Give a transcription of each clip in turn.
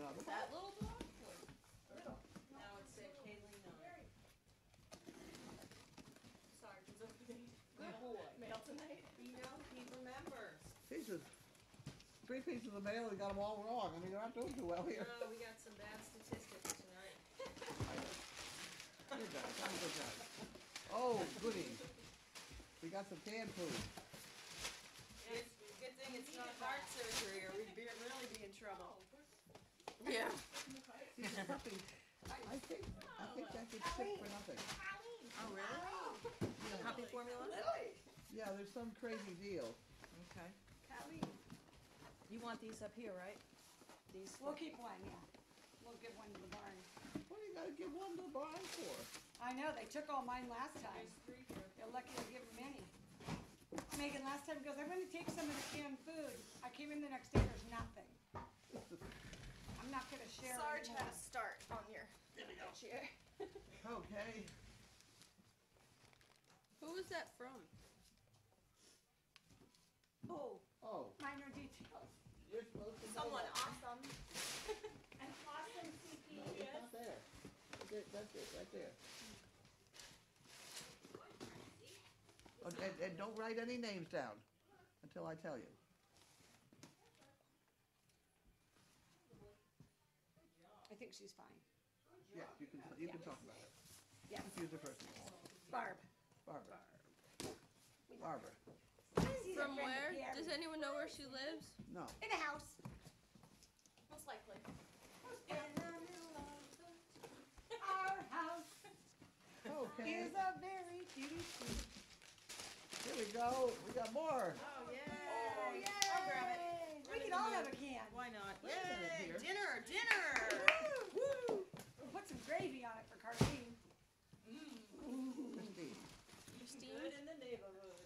bottle. That little dog? Now it said Kaylee 9. Sarge is over there. Good boy. Mail tonight. He knows, he remembers. Jesus. 3 pieces of mail, we got them all wrong. I mean, you're not doing too well here. No, we got some bad statistics tonight. Good guys, I'm good guys. Oh, goody. We got some canned food. It's good thing it's not heart surgery or we'd really be in trouble. Yeah. See, the puppy, I think that gets sick for nothing. Oh, really? Puppy formula? Yeah, there's some crazy deal. Okay. You want these up here, right? These. We'll keep one, yeah. We'll give one to the barn. What do you gotta give one to the barn for? I know, they took all mine last time. There's 3 here. They're lucky to give them any. Megan last time goes, I'm gonna take some of the canned food. I came in the next day, there's nothing. I'm not gonna share Sarge anymore. had a start on your chair. Okay. Who was that from? Oh, Oh, minor details. you're supposed to know Someone that. awesome. An awesome No, it's CP. not there. That's it, right there. Oh, and don't write any names down until I tell you. I think she's fine. Yeah, you can talk about it. Yes. Just use her first name. Barb. Barbara. Barbara. She's a From friend of where? Gary's. Does anyone know where she lives? No. In a house. Most likely. Our house Okay. is a very cutie sweet. Here we go. We got more. Oh, yay. Oh, yay! I'll grab it. We can all have a can. Why not? Wait a minute Yay! here. Dinner! Woo! We'll put some gravy on it for Carlene. Christine. Christine? Good in the neighborhood.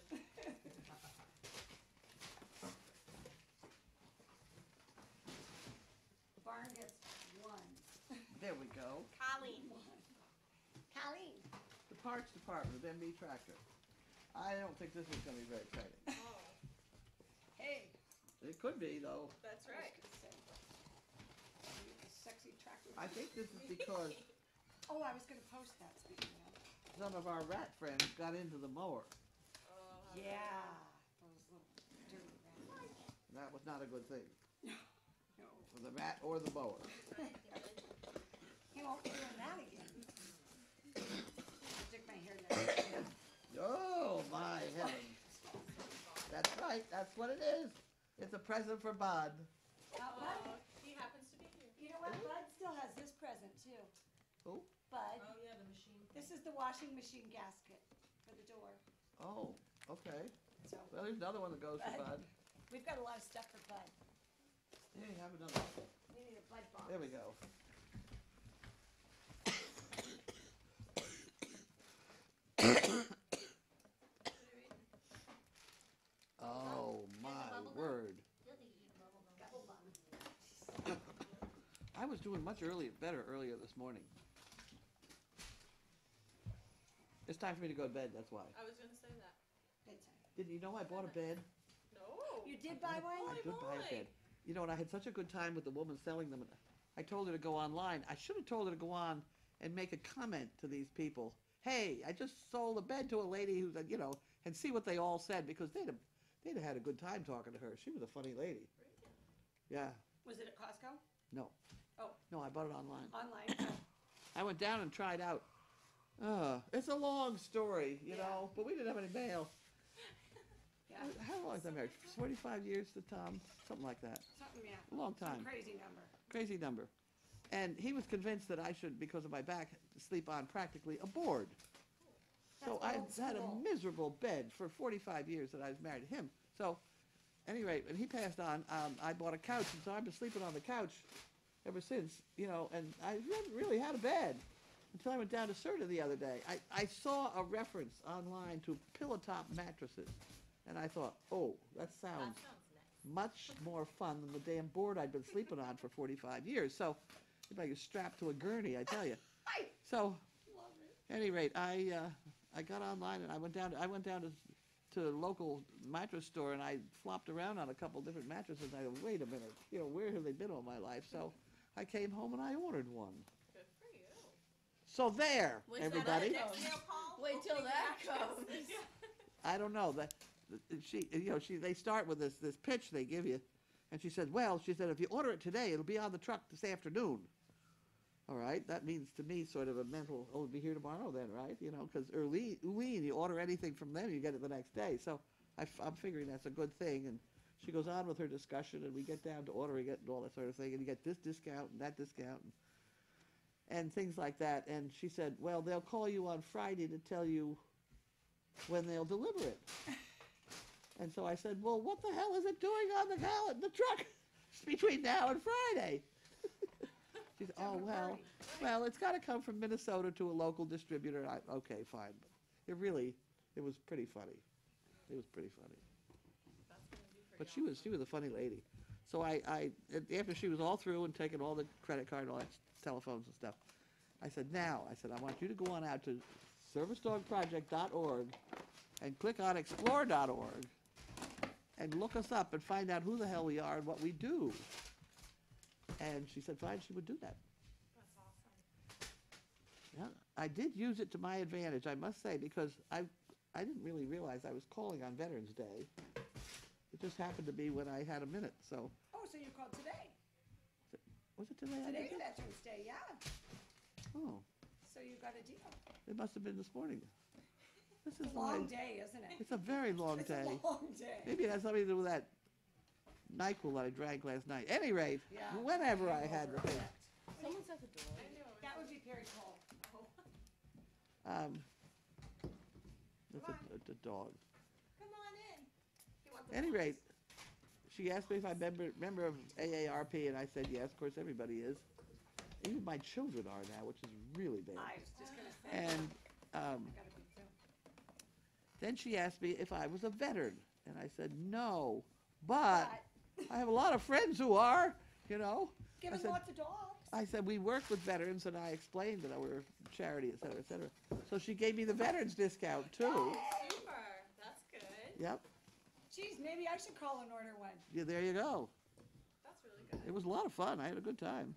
The barn gets one. There we go. Colleen. Colleen. The parts department of MB Tractor. I don't think this is going to be very exciting. Oh, Hey. It could be, though. that's I was right. gonna say. The sexy tractor. I think this is because Oh, I was gonna post that, speaking of. some of our rat friends got into the mower. Yeah. Those little dirty rats. And that was not a good thing No. for the rat or the mower. He won't be doing that again. Stick my hair down. Oh, my heavens. That's right. That's what it is. It's a present for Bud. Bud, He happens to be here. you know what? Bud still has this present too. Who? Bud, Oh, yeah, the machine. this is the washing machine gasket for the door. Oh, okay. So Well, there's another one that goes for Bud. we've got a lot of stuff for Bud. Here, you have another one. We need a Bud box. There we go. Oh, my word. I was doing much better earlier this morning. It's time for me to go to bed, that's why. I was gonna say that. Bedtime. Did you know I bought a bed? No. You did buy I one? did buy a boy. bed. You know, and I had such a good time with the woman selling them. I told her to go online. I should have told her to go on and make a comment to these people. Hey, I just sold a bed to a lady who, you know, and see what they all said, because they'd have had a good time talking to her. She was a funny lady. Yeah. Was it at Costco? No. Oh. No, I bought it online. Online? I went down and tried out. It's a long story, you Yeah. know, but we didn't have any mail. Yeah. How long was I married? 45 years to Tom? Something like that. Something, yeah. A long Some time. crazy number. Crazy number. And he was convinced that I should, because of my back, sleep on practically a board. So I That's had a old school. miserable bed for 45 years that I was married to him. So, at any rate, when he passed on, I bought a couch, and so I've been sleeping on the couch ever since, you know, and I haven't really had a bed until I went down to Serta the other day. I saw a reference online to pillow top mattresses, and I thought, oh, that sounds much more fun than the damn board I'd been sleeping on for 45 years. So, if I was strapped to a gurney, I tell you. So, at any rate, I got online and I went down to the local mattress store, and I flopped around on a couple different mattresses. And I go, wait a minute, you know, where have they been all my life? So, I came home and I ordered one. Good for you. So there, When's that everybody. Next mail call? Wait till opening that announcements. comes. I don't know that they start with this pitch they give you, and she said, well, she said if you order it today, it'll be on the truck this afternoon. All right, that means to me sort of a mental, oh, it'll be here tomorrow then, right? You know, because Uleen, you order anything from them, you get it the next day. So I'm figuring that's a good thing. And she goes on with her discussion, and we get down to ordering it and all that sort of thing, and you get this discount and that discount and things like that. And she said, well, they'll call you on Friday to tell you when they'll deliver it. And so I said, well, what the hell is it doing on the truck between now and Friday? She said, oh, well, it's got to come from Minnesota to a local distributor. Okay, fine. But it was pretty funny. It was pretty funny. That's gonna be pretty But she was a funny lady. So I after she was all through and taken all the credit card and all that telephones and stuff, I said, I want you to go on out to servicedogproject.org and click on explore.org and look us up and find out who the hell we are and what we do. And she said, fine, she would do that. That's awesome. Yeah, I did use it to my advantage, I must say, because I didn't really realize I was calling on Veterans Day. It just happened to be when I had a minute, so. Oh, so you called today? Was it today I did Today's it? Veterans Day, yeah. Oh, So you got a deal. it must have been this morning. This is It's a long like, day, isn't it? it's a very long It's day. a long day. Maybe it has something to do with that NyQuil that I drank last night. Any rate, Yeah. whenever I had the thing. Someone's at the door. I knew it. That would be Perry Cole. It's a dog. Come on in. You want the Any box? rate, she asked me if I'm member of AARP, and I said yes. Of course, everybody is. Even my children are now, which is really bad. I was just gonna say. And I gotta be too. then she asked me if I was a veteran, and I said no, but I have a lot of friends who are. You know, Give I him said- lots of dogs. I said we work with veterans, and I explained that we're a charity, et cetera, et cetera. So she gave me the veterans discount too. Super. That's good. Yep. Geez, maybe I should call and order one. Yeah, there you go. That's really good. It was a lot of fun. I had a good time.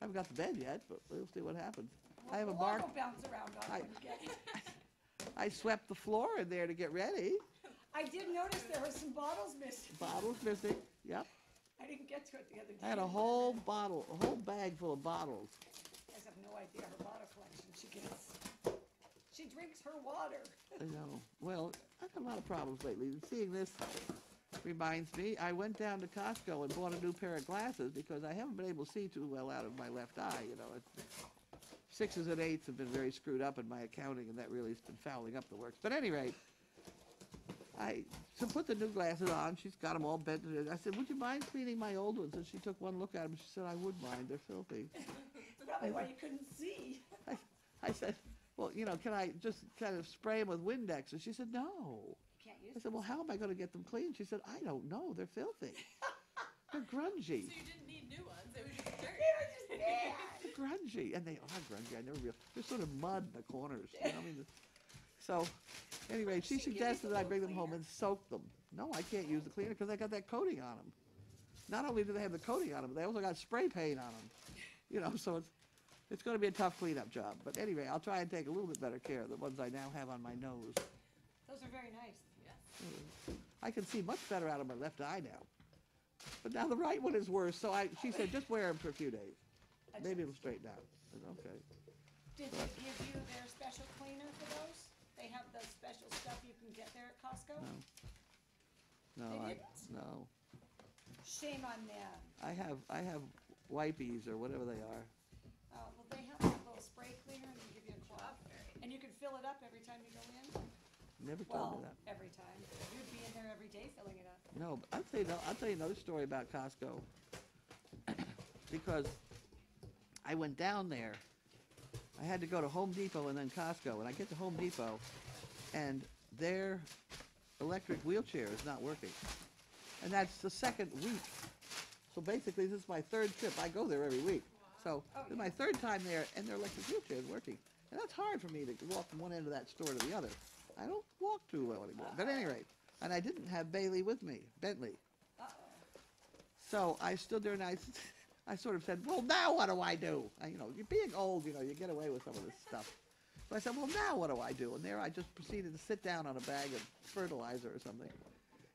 I haven't got to bed yet, but we'll see what happens. I have a We'll bar. all go bounce around on I- when you get it. I swept the floor in there to get ready. I did notice there were some bottles missing. Bottles missing. Yep. I didn't get to it the other day. I had a whole bag full of bottles. You guys have no idea her bottle collection she gets. She drinks her water. I know. Well, I've had a lot of problems lately. And seeing this reminds me, I went down to Costco and bought a new pair of glasses because I haven't been able to see too well out of my left eye. You know, sixes and eights have been very screwed up in my accounting, and that really has been fouling up the works. But at any rate, so put the new glasses on. She's got them all bent. I said, would you mind cleaning my old ones? And she took one look at them. She said, I would mind. They're filthy. Probably why you couldn't see. I said, well, you know, can I just kind of spray them with Windex? And she said, no. You can't use I said, well, how am I going to get them clean? She said, I don't know. They're filthy. They're grungy. So you didn't need new ones. It was just They dirt. were just bad. They're grungy. And they are grungy. I never realized. They're sort of mud in the corners. You know? I mean, so, anyway, she suggested that I bring them home and soak them. No, I can't use the cleaner because I got that coating on them. Not only do they have the coating on them, but they also got spray paint on them. You know, so it's going to be a tough cleanup job. But anyway, I'll try and take a little bit better care of the ones I now have on my nose. Those are very nice. Yes. I can see much better out of my left eye now. But now the right one is worse, so she said, just wear them for a few days. Maybe it'll straighten out. I said, okay. Did they give you their special cleaner for those? They have the special stuff you can get there at Costco? No, They didn't? no. Shame on them. I have wipies or whatever they are. Oh, well, they have that little spray cleaner and they give you a cloth. And you can fill it up every time you go in? Never told me Well, that. every time. You'd be in there every day filling it up. No, but I'll tell you another story about Costco. Because I went down there. I had to go to Home Depot and then Costco. And I get to Home Depot, and their electric wheelchair is not working. And that's the second week. So basically, this is my third trip. I go there every week. So this is my third time there, and their electric wheelchair is working. And that's hard for me to walk from one end of that store to the other. I don't walk too well anymore. But at any rate, and I didn't have Bailey with me, Bentley. Uh-oh. So I stood there and I I sort of said, well, now what do I do? You know, you're being old, you know, you get away with some of this stuff. So I said, well, now what do I do? And there I just proceeded to sit down on a bag of fertilizer or something.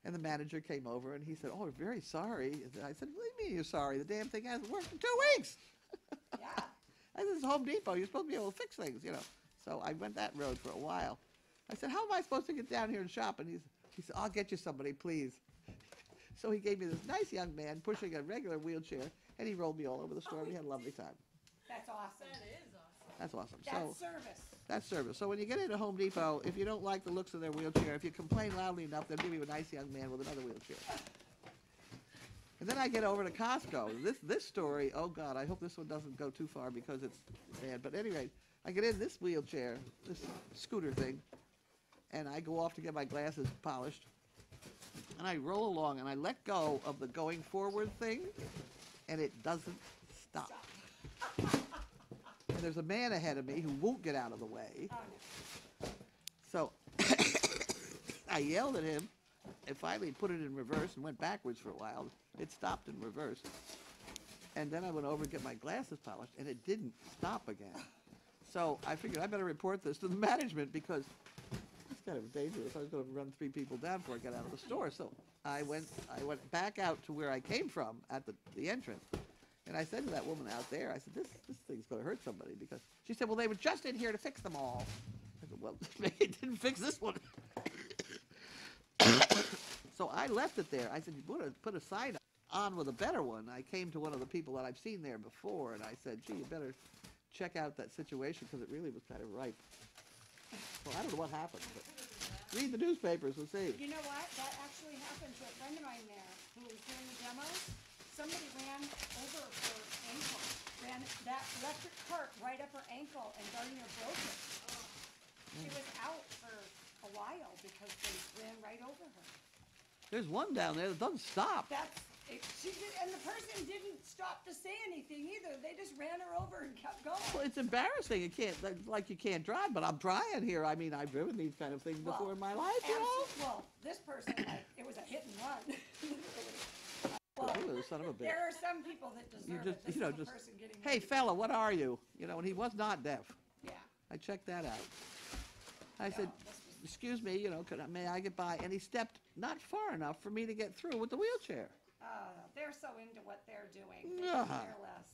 And the manager came over and he said, oh, we're very sorry. And I said, what do you mean you're sorry? The damn thing hasn't worked in 2 weeks. Yeah. I said, this is Home Depot. You're supposed to be able to fix things, you know. So I went that road for a while. I said, how am I supposed to get down here and shop? And he said, I'll get you somebody, please. So he gave me this nice young man pushing a regular wheelchair, and he rolled me all over the store. We had a lovely time. That's awesome. That is awesome. That's awesome. That's So service. that's service. So when you get into Home Depot, if you don't like the looks of their wheelchair, if you complain loudly enough, they'll give you a nice young man with another wheelchair. And then I get over to Costco. This story, oh God, I hope this one doesn't go too far because it's bad. But anyway, I get in this wheelchair, this scooter thing, and I go off to get my glasses polished. And I roll along and I let go of the going forward thing, and it doesn't stop. And there's a man ahead of me who won't get out of the way. Oh, no. So I yelled at him and finally put it in reverse and went backwards for a while. It stopped in reverse. And then I went over to get my glasses polished, and it didn't stop again. So I figured I better report this to the management because it's kind of dangerous. I was going to run 3 people down before I got out of the store. So I went back out to where I came from at the entrance. And I said to that woman out there, I said, this thing's going to hurt somebody because she said, well, they were just in here to fix them all. I said, well, it didn't fix this one. So I left it there. I said, you put a sign on with a better one. I came to one of the people that I've seen there before, and I said, gee, you better check out that situation because it really was kind of ripe. Well, I don't know what happened, but read the newspapers and see. You know what? That actually happened to a friend of mine there who was doing the demos. Somebody ran over her ankle, ran that electric cart right up her ankle and darn near broke it. She was out for a while because they ran right over her. There's one down there that doesn't stop. And the person didn't stop to say anything either. They just ran her over and kept going. Well, it's embarrassing. Like you can't drive, but I'm trying here. I mean, I've driven these kind of things before in my life, you know? Well, this person, it was a hit and run. Well, Ooh, son of a bitch. there are some people that deserve it. This is a person getting hey, hit. fella, what are you? You know, and he was not deaf. Yeah. I checked that out. I said, excuse me, you know, may I get by? And he stepped not far enough for me to get through with the wheelchair. They're so into what they're doing. They Yeah. could care less.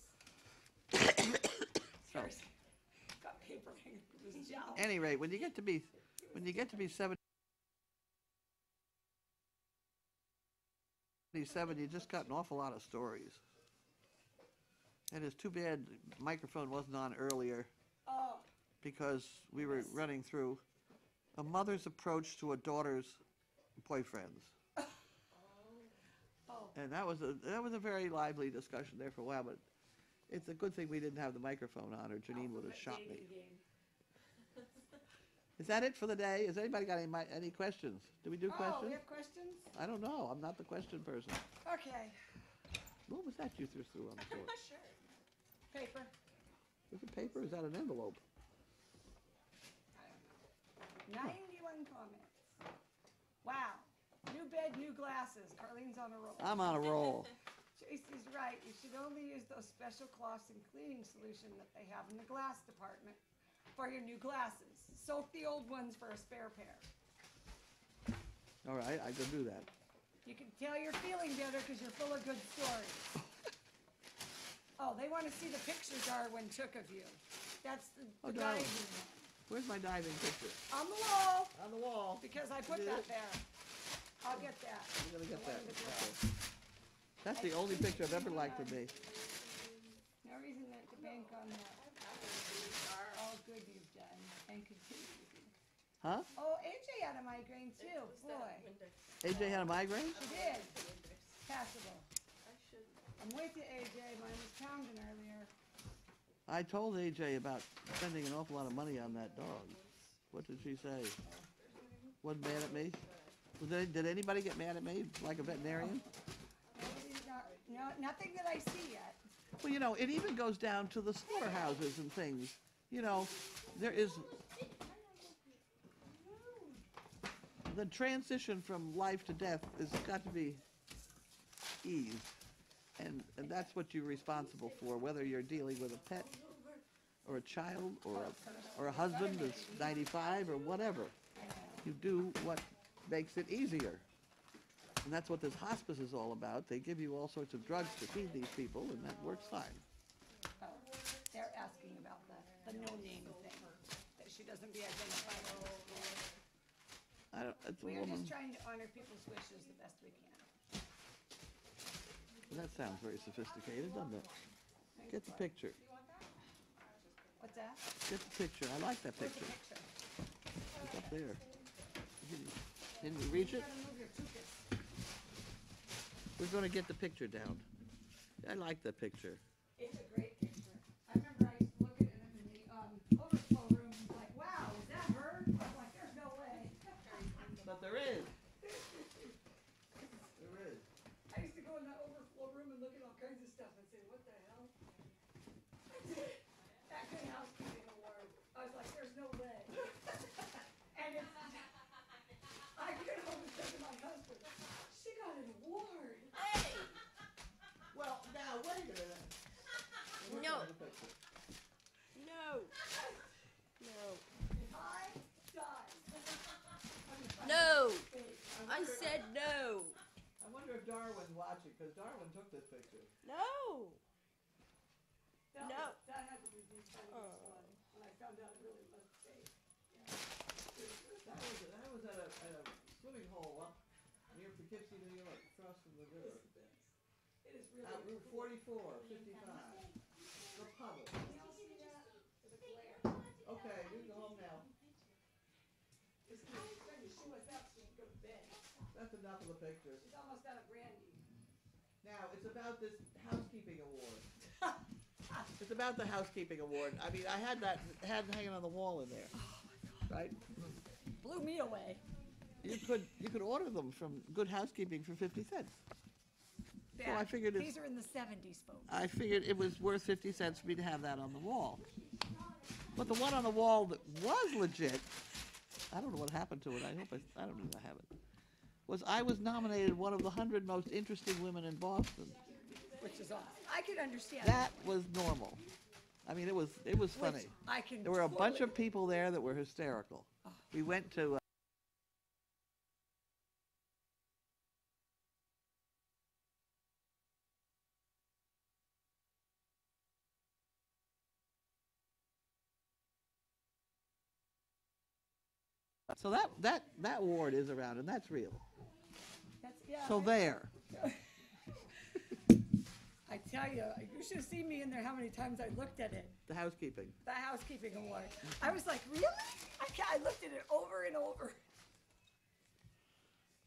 So, Got paper hanging from his jowl. any rate, when you get to be 77, you just got an awful lot of stories. And it's too bad the microphone wasn't on earlier Oh, because we were running through a mother's approach to a daughter's boyfriends. oh. And that was a very lively discussion there for a while, but it's a good thing we didn't have the microphone on, or Janine would have shot me. Dating game. Is that it for the day? Has anybody got any questions? Do we do Oh, questions? we have questions? I don't know. I'm not the question person. Okay. What was that you threw on the floor? I'm not sure. Paper. Is it paper or is that an envelope? 91 comments. Wow. New bed, new glasses. Carlene's on a roll. I'm on a roll. Tracy's right. You should only use those special cloths and cleaning solution that they have in the glass department for your new glasses. Soak the old ones for a spare pair. All right, I can do that. You can tell you're feeling better because you're full of good stories. Oh, they want to see the picture Darwin took of you. That's the Oh, Darwin. diving one. Where's my diving picture? On the wall, On the wall. because I put Did that it? there. I'll get that. You're gonna get The that. one with the Okay. That's the only picture I've ever liked of me. No reason not to bank on that. All good you've done and continue to do. Huh? Oh, AJ had a migraine too, boy. AJ had a migraine? She did. Passable. I'm with you, AJ. Mine was pounding earlier. I told AJ about spending an awful lot of money on that dog. What did she say? Wasn't mad at me? Did anybody get mad at me, like a veterinarian? No, nothing that I see yet. Well, you know, it even goes down to the slaughterhouses and things. You know, there is the transition from life to death has got to be eased, and that's what you're responsible for, whether you're dealing with a pet or a child or a husband that's 95 or whatever. You do what makes it easier. And that's what this hospice is all about. They give you all sorts of drugs to feed these people, and that works fine. Oh, they're asking about the no-name thing, that she doesn't be identified. I don't, it's a We are woman. just trying to honor people's wishes the best we can. That sounds very sophisticated, doesn't it? Get the picture. What's that? Get the picture. I like that Where's the picture. picture? It's up there. Can you reach it? You gotta move your tuchus. We're gonna get the picture down. I like that picture. It's a great picture. I remember I used to look at it in the overflow room and be like, wow, is that her? I was like, there's no way. But there is. There is. I used to go in that overflow room and look at all kinds of stuff and say, what the hell? That good housekeeping award. I was like, there's no way. And it's, I get home and said to my husband, she got an award. Well, now, wait a minute. We're No. gonna get the picture. No. No. I died. No. I said no. I wonder if Darwin's watching, because Darwin took this picture. No. That No. was- That had to be the funniest one, when I found out it really was fake. That was at a swimming hole up near Poughkeepsie, New York, across from the river. It is really Out Route 44, 55. The puddle. Can y'all see that? For the glare. Okay, we can go home now. This kid's trying to shoe us up so we can go to bed. That's enough of the picture. She's almost out of brandy. Now, it's about this housekeeping award. It's about the housekeeping award. I mean, I had that hanging on the wall in there, right? Blew me away. You could order them from Good Housekeeping for 50 cents. So I figured it's, These are in the 70s, folks. I figured it was worth 50 cents for me to have that on the wall. But the one on the wall that was legit, I don't know what happened to it. I hope I don't even have it. I was nominated one of the 100 most interesting women in Boston. Which is awesome. I could understand That was normal. I mean, it was funny. Which I can There were a bunch totally- of people there that were hysterical. We went to. So that award is around, and that's real. That's, yeah, So there. I tell you, you should have seen me in there how many times I looked at it. The housekeeping. The housekeeping award. I was like, really? I looked at it over and over.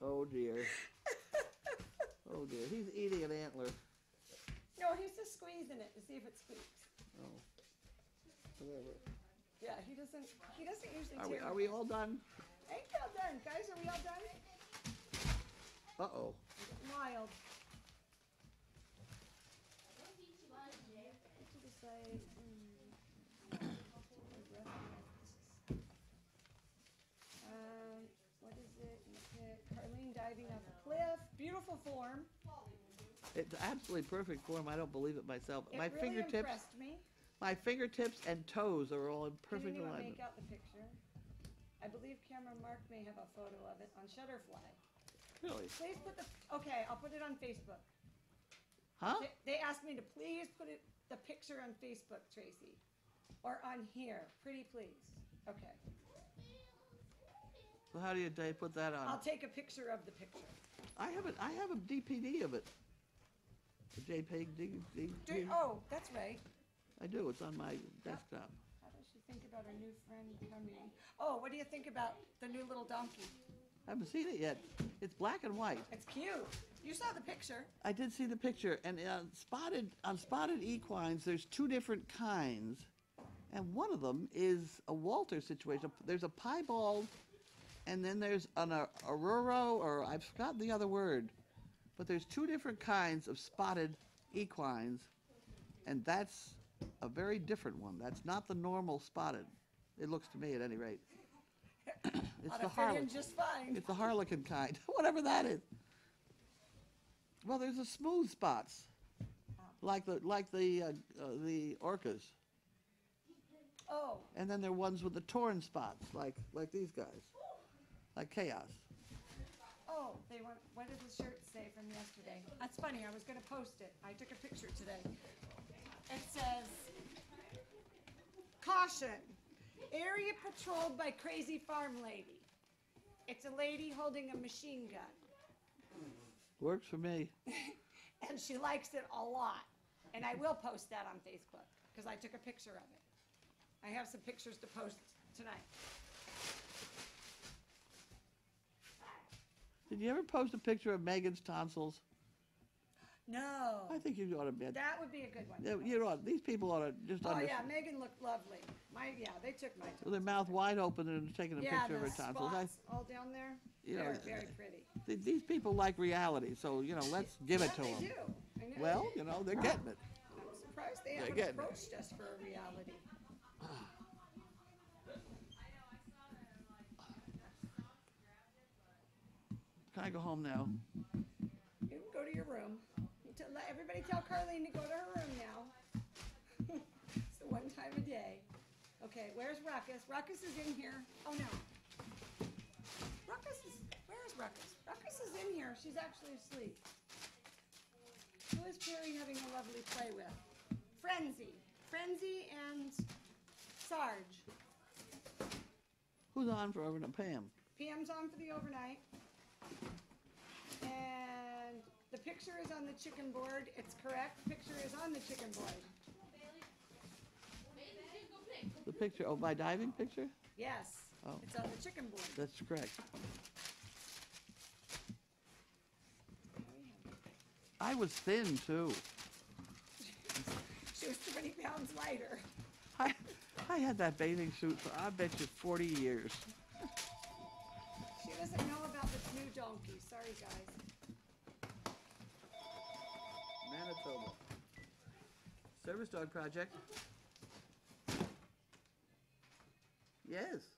Oh dear. Oh dear. He's eating an antler. No, he's just squeezing it to see if it squeaks. Oh. Whatever. Yeah, he doesn't usually tear. Are we all done? Ain't y'all done, guys? Are we all done? Uh-oh. Wild. To the side. What is it? Carlene diving off a cliff. Beautiful form. It's absolutely perfect form. I don't believe it myself. It My really fingertips, impressed me. my fingertips and toes are all in Couldn't perfect even alignment. make out the picture. I believe Cameron Mark may have a photo of it on Shutterfly. Really? Please put okay, I'll put it on Facebook. Huh? They asked me to please put the picture on Facebook, Tracy. Or on here, pretty please. Okay. So how do you put that on? I'll take a picture of the picture. I have a DPD of it. A JPEG Oh, that's right. I do. It's on my desktop. How does she think about her new friend coming? Oh, what do you think about the new little donkey? I haven't seen it yet. It's black and white. It's cute. You saw the picture. I did see the picture, and on spotted equines, there's two different kinds, and one of them is a Walter situation. There's a piebald, and then there's an Aurora, or I've forgotten the other word, but there's two different kinds of spotted equines, and that's a very different one. That's not the normal spotted. It looks to me, at any rate. It's Ought the to fit in harlequin. just fine. It's the harlequin kind, whatever that is. Well, there's the smooth spots. like the orcas. Oh, And then there are ones with the torn spots, like these guys, like chaos. oh, they want, what did the shirt say from yesterday? That's funny, I was gonna post it. I took a picture today. It says, caution, area patrolled by crazy farm lady. It's a lady holding a machine gun, Works for me. and she likes it a lot. And I will post that on Facebook, because I took a picture of it. I have some pictures to post tonight. Did you ever post a picture of Megan's tonsils? No, I think you ought to admit. that would be a good one. Yeah, you ought, these people ought to just Oh, understand. yeah, Megan looked lovely. They took my With their mouth wide open and taking a Yeah, picture of the her tonsils. spots all down there, You know, very pretty. These people like reality, so, let's give it to Yeah, them. they do. I know. Well, they're getting it. I'm surprised they they're haven't getting it. approached us for a reality. Can I go home now? You can go to your room. Let everybody tell Carlene to go to her room now. It's the one time a day. Okay, where's Ruckus? Ruckus is in here. Oh, no. Where is Ruckus? Ruckus is in here. She's actually asleep. Who is Perry having a lovely play with? Frenzy. Frenzy and Sarge. Who's on for overnight? Pam. Pam's on for the overnight. And the picture is on the chicken board. It's correct. Picture is on the chicken board. The picture, my diving picture? Yes. Oh. It's on the chicken board. That's correct. I was thin, too. She was 20 pounds lighter. I had that bathing suit for, I bet you, 40 years. She doesn't know about this new donkey. Sorry, guys. Manitoba. Service dog project. Yes.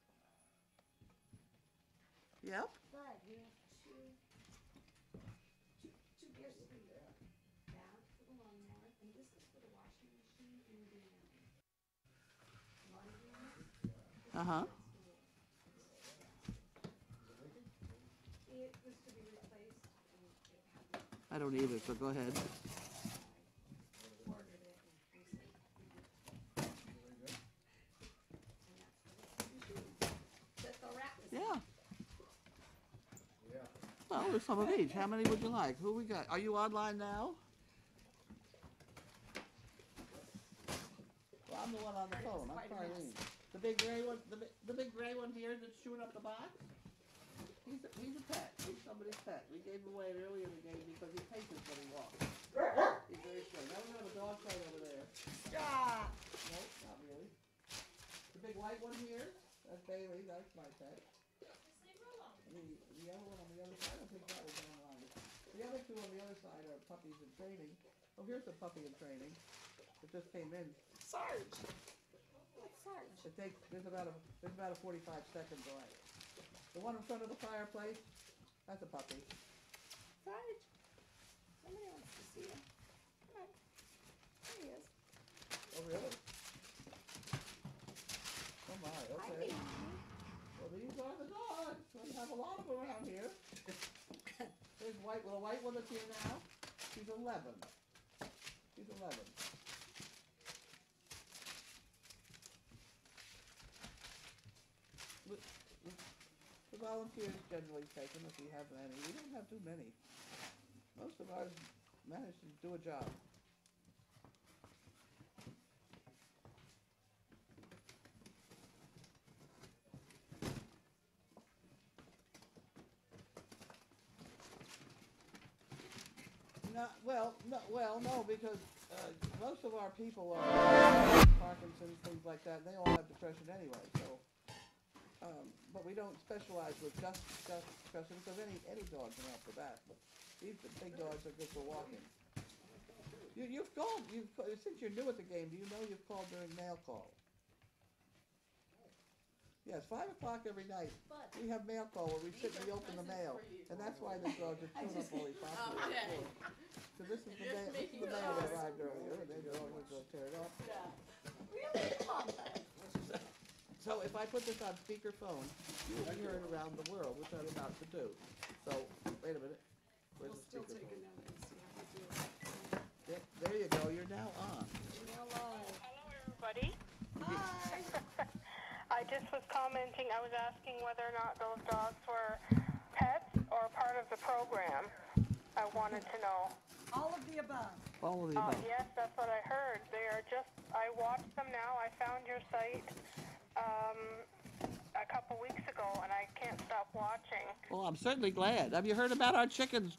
Yep. Good. We have two gears to do. That for the lawnmower, and this is for the washing machine and the laundry. Uh-huh. It was to be replaced, and it hadn't I don't either, so go ahead. ordered it and recently. And that's for the machine. That the rat was in. Yeah. Well, there's some of each. How many would you like? Who we got? Are you online now? Well, I'm the one on the phone. I'm Quite a mess. Carlene. The big gray one, the big gray one here that's chewing up the box? He's a pet. He's somebody's pet. We gave him away earlier in the game because he paces when he walks. He's very slow. Now we have a dog fight over there. Stop. Nope, not really. The big white one here, that's Bailey. That's my pet. The other one on the other side, I don't think that was online. The other two on the other side are puppies in training. Oh, here's a puppy in training. It just came in. Sarge. What's Sarge? There's about a 45-second delay. The one in front of the fireplace, that's a puppy. Sarge. Somebody wants to see him. Come on. There he is. Oh, really? Oh my, Hi, okay. baby. Well, these are the dogs. We have a lot of them around here. There's the white one that's here now. She's 11. She's 11. The volunteers generally take them if we have any. We don't have too many. Most of ours manage to do a job. No, because most of our people are Parkinson's, things like that, and they all have depression anyway, so. But we don't specialize with just depression, because any dog can help with that, but these big dogs are good for walking. You've called, since you're new at the game, do you know you've called during mail call? Yes, 5 o'clock every night. We have mail call where we sit and we open the mail, and that's why the dogs are chewing up all these boxes. Okay. So this is the mail that arrived early. I put this on speakerphone, you will be heard around the world, which I'm about to do. So, wait a minute. Where's We'll the still take a speakerphone? note and see how we do. Yeah, there you go, you're now on. Hello. Hello, everybody. Hi. I just was commenting, I was asking whether or not those dogs were pets or part of the program. I wanted to know. All of the above. All of the above. Yes, that's what I heard. They are just, I watched them now. I found your site a couple weeks ago, and I can't stop watching. Well, I'm certainly glad. Have you heard about our chicken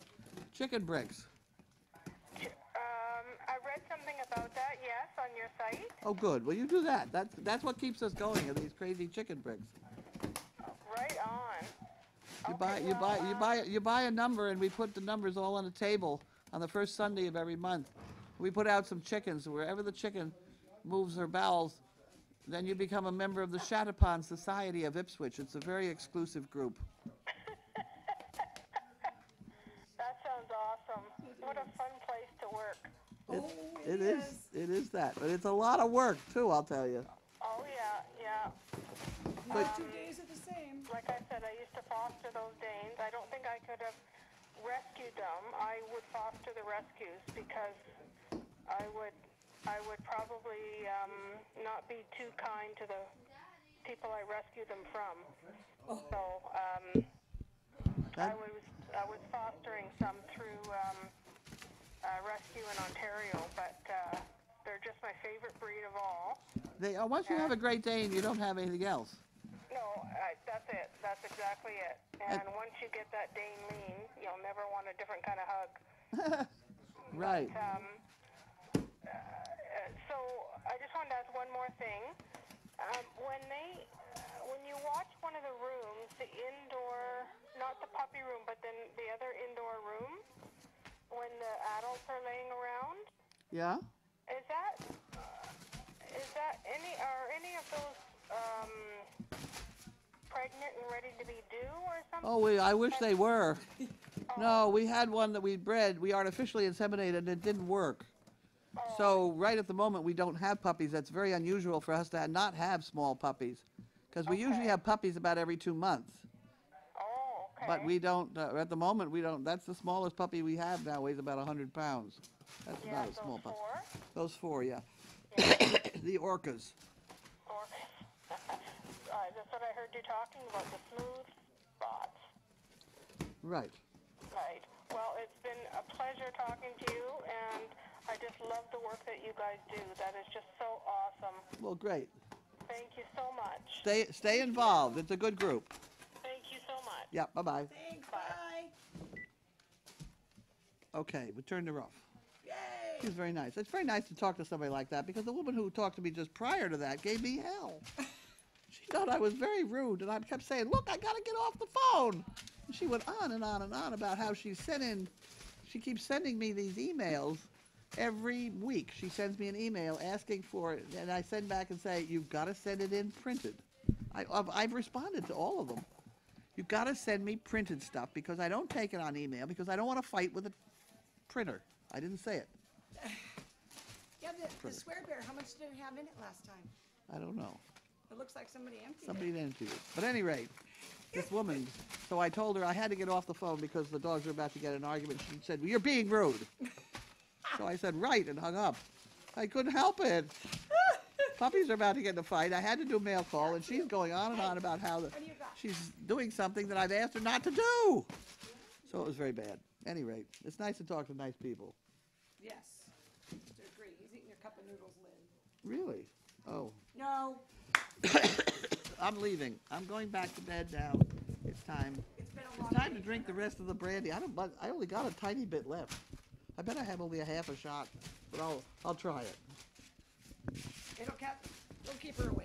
bricks? I read something about that, yes, on your site. Oh, good. Well, you do that. That's what keeps us going, are these crazy chicken bricks. Right on. You buy a number, and we put the numbers all on a table on the first Sunday of every month. We put out some chickens. Wherever the chicken moves her bowels, then you become a member of the Chattapon Society of Ipswich. It's a very exclusive group. That sounds awesome. What a fun place to work. It is that, but it's a lot of work too, I'll tell you. Oh, yeah. No 2 days are the same. Like I said, I used to foster those Danes. I don't think I could have rescued them. I would foster the rescues because I would probably not be too kind to the people I rescued them from. So I was fostering some through rescue in Ontario, but they're just my favorite breed of all. Once you have a Great Dane, you don't have anything else. No, that's it. That's exactly it. And once you get that Dane lean, you'll never want a different kind of hug. Right. So I just wanted to ask one more thing. When you watch one of the rooms, the indoor, not the puppy room, but then the other indoor room, when the adults are laying around, Yeah? are any of those pregnant and ready to be due or something? Oh, I wish they were. No, we had one that we bred. We artificially inseminated, and it didn't work. So right at the moment, we don't have puppies. That's very unusual for us to not have small puppies, because we usually have puppies about every 2 months. Oh, okay. But we don't, at the moment, we don't. That's the smallest puppy we have now, weighs about 100 pounds. That's not a small puppy. Those four, yeah. The orcas. Or, that's what I heard you talking about, the smooth spots. Right. Right. Well, it's been a pleasure talking to you, and I just love the work that you guys do. That is just so awesome. Well, great. Thank you so much. Stay involved. It's a good group. Thank you so much. Yeah, bye-bye. Thanks, bye. Okay, we turned her off. Yay. She's very nice. It's very nice to talk to somebody like that, because the woman who talked to me just prior to that gave me hell. She thought I was very rude, and I kept saying, look, I got to get off the phone. And she went on and on and on about how she keeps sending me these emails every week. She sends me an email asking for it, and I send back and say, you've got to send it in printed. I've responded to all of them. You've got to send me printed stuff, because I don't take it on email, because I don't want to fight with a printer. I didn't say it. Yeah, the square bear, how much did it have in it last time? I don't know. It looks like somebody emptied Somebody it. emptied it. But at any rate, this woman, so I told her I had to get off the phone because the dogs were about to get in an argument. She said, well, you're being rude. So I said, right, and hung up. I couldn't help it. Puppies are about to get in a fight. I had to do a mail call, and she's going on and on about how What do you got? she's doing something that I've asked her not to do. So it was very bad. At any rate, it's nice to talk to nice people. Yes. To agree. He's eating your cup of noodles, Lynn. Really? Oh. No, I'm leaving. I'm going back to bed now. It's time. it's been a long It's time to day. drink the rest of the brandy. I only got a tiny bit left. I bet I have only a half a shot, but I'll try it. It'll keep her awake.